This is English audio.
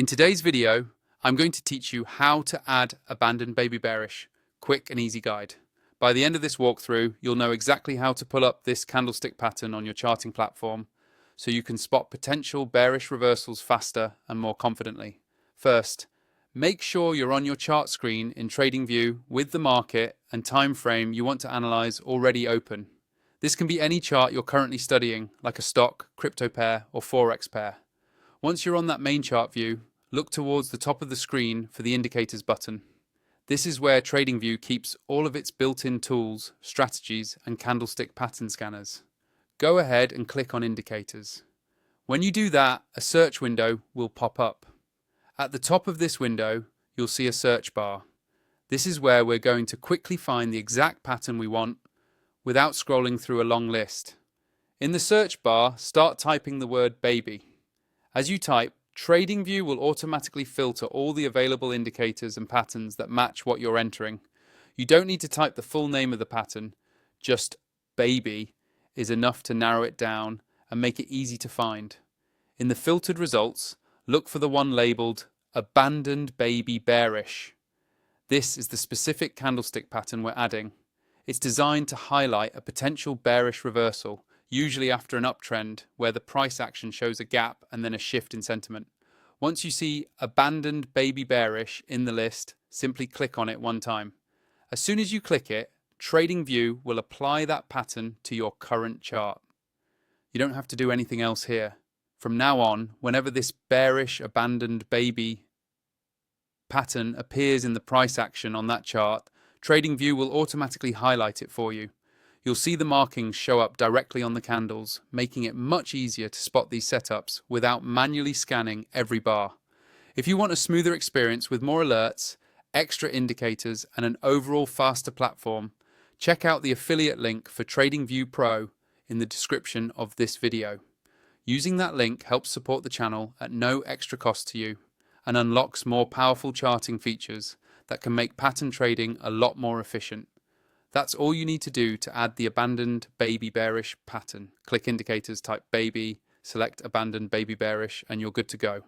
In today's video, I'm going to teach you how to add Abandoned Baby Bearish, quick and easy guide. By the end of this walkthrough, you'll know exactly how to pull up this candlestick pattern on your charting platform so you can spot potential bearish reversals faster and more confidently. First, make sure you're on your chart screen in Tradingview with the market and time frame you want to analyze already open. This can be any chart you're currently studying, like a stock, crypto pair, or forex pair. Once you're on that main chart view, look towards the top of the screen for the indicators button. This is where Tradingview keeps all of its built-in tools, strategies, and candlestick pattern scanners. Go ahead and click on indicators. When you do that, a search window will pop up. At the top of this window, you'll see a search bar. This is where we're going to quickly find the exact pattern we want without scrolling through a long list. In the search bar, start typing the word baby. As you type, Tradingview will automatically filter all the available indicators and patterns that match what you're entering. You don't need to type the full name of the pattern, just baby is enough to narrow it down and make it easy to find. In the filtered results, look for the one labeled Abandoned Baby Bearish. This is the specific candlestick pattern we're adding. It's designed to highlight a potential bearish reversal, usually after an uptrend where the price action shows a gap and then a shift in sentiment. Once you see Abandoned Baby Bearish in the list, simply click on it one time. As soon as you click it, Tradingview will apply that pattern to your current chart. You don't have to do anything else here. From now on, whenever this bearish Abandoned Baby pattern appears in the price action on that chart, Tradingview will automatically highlight it for you. You'll see the markings show up directly on the candles, making it much easier to spot these setups without manually scanning every bar. If you want a smoother experience with more alerts, extra indicators, and an overall faster platform, check out the affiliate link for Tradingview Pro in the description of this video. Using that link helps support the channel at no extra cost to you and unlocks more powerful charting features that can make pattern trading a lot more efficient. That's all you need to do to add the Abandoned Baby Bearish pattern. Click indicators, type baby, select Abandoned Baby Bearish, and you're good to go.